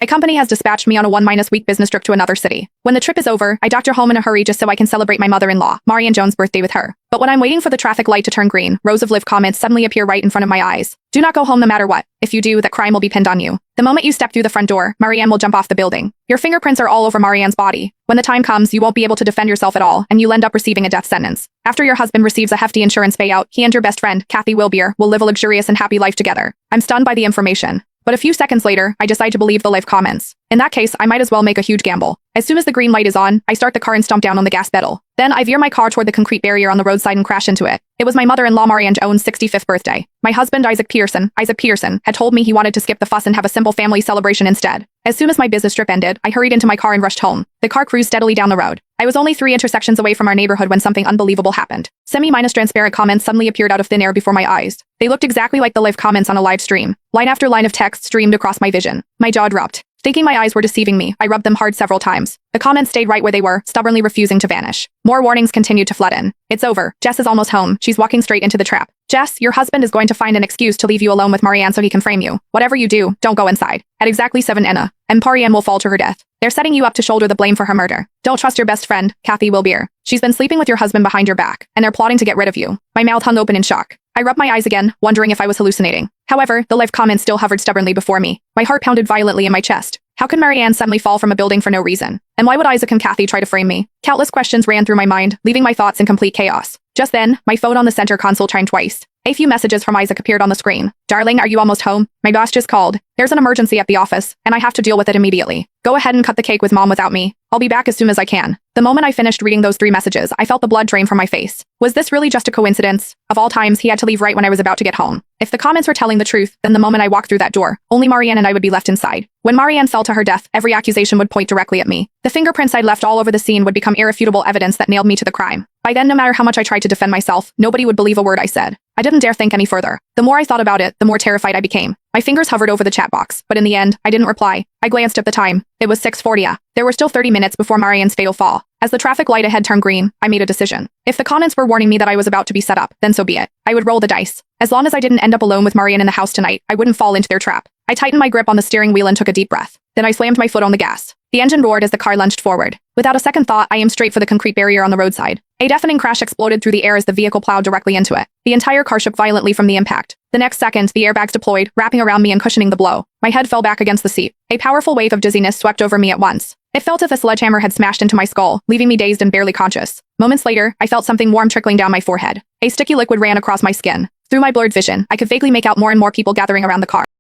A company has dispatched me on a 1-week business trip to another city. When the trip is over, I doctor home in a hurry just so I can celebrate my mother-in-law, Marianne Jones' birthday with her. But when I'm waiting for the traffic light to turn green, rows of live comments suddenly appear right in front of my eyes. Do not go home no matter what. If you do, that crime will be pinned on you. The moment you step through the front door, Marianne will jump off the building. Your fingerprints are all over Marianne's body. When the time comes, you won't be able to defend yourself at all, and you'll end up receiving a death sentence. After your husband receives a hefty insurance payout, he and your best friend, Kathy Wilbeer, will live a luxurious and happy life together. I'm stunned by the information. But a few seconds later, I decide to believe the live comments. In that case, I might as well make a huge gamble. As soon as the green light is on, I start the car and stomp down on the gas pedal. Then I veer my car toward the concrete barrier on the roadside and crash into it. It was my mother-in-law Marianne Jones' 65th birthday. My husband, Isaac Pearson, had told me he wanted to skip the fuss and have a simple family celebration instead. As soon as my business trip ended, I hurried into my car and rushed home. The car cruised steadily down the road. I was only 3 intersections away from our neighborhood when something unbelievable happened. Semi-transparent comments suddenly appeared out of thin air before my eyes. They looked exactly like the live comments on a live stream. Line after line of text streamed across my vision. My jaw dropped. Thinking my eyes were deceiving me, I rubbed them hard several times. The comments stayed right where they were, stubbornly refusing to vanish. More warnings continued to flood in. It's over. Jess is almost home. She's walking straight into the trap. Jess, your husband is going to find an excuse to leave you alone with Marianne so he can frame you. Whatever you do, don't go inside. At exactly 7 Anna, and Marianne will fall to her death. They're setting you up to shoulder the blame for her murder. Don't trust your best friend, Kathy Wilbeer. She's been sleeping with your husband behind your back, and they're plotting to get rid of you. My mouth hung open in shock. I rubbed my eyes again, wondering if I was hallucinating. However, the live comments still hovered stubbornly before me. My heart pounded violently in my chest. How could Marianne suddenly fall from a building for no reason? And why would Isaac and Kathy try to frame me? Countless questions ran through my mind, leaving my thoughts in complete chaos. Just then, my phone on the center console chimed twice. A few messages from Isaac appeared on the screen. Darling, are you almost home? My boss just called. There's an emergency at the office, and I have to deal with it immediately. Go ahead and cut the cake with Mom without me. I'll be back as soon as I can. The moment I finished reading those 3 messages, I felt the blood drain from my face. Was this really just a coincidence? Of all times, he had to leave right when I was about to get home. If the comments were telling the truth, then the moment I walked through that door, only Marianne and I would be left inside. When Marianne fell to her death, every accusation would point directly at me. The fingerprints I'd left all over the scene would become irrefutable evidence that nailed me to the crime. By then, no matter how much I tried to defend myself, nobody would believe a word I said. I didn't dare think any further. The more I thought about it, the more terrified I became. My fingers hovered over the chat box, but in the end, I didn't reply. I glanced at the time. It was 6:40. There were still 30 minutes before Marianne's fatal fall. As the traffic light ahead turned green, I made a decision. If the comments were warning me that I was about to be set up, then so be it. I would roll the dice. As long as I didn't end up alone with Marianne in the house tonight, I wouldn't fall into their trap. I tightened my grip on the steering wheel and took a deep breath. Then I slammed my foot on the gas. The engine roared as the car lunged forward. Without a second thought, I aimed straight for the concrete barrier on the roadside. A deafening crash exploded through the air as the vehicle plowed directly into it. The entire car shook violently from the impact. The next second, the airbags deployed, wrapping around me and cushioning the blow. My head fell back against the seat. A powerful wave of dizziness swept over me at once. It felt as if a sledgehammer had smashed into my skull, leaving me dazed and barely conscious. Moments later, I felt something warm trickling down my forehead. A sticky liquid ran across my skin. Through my blurred vision, I could vaguely make out more and more people gathering around the car.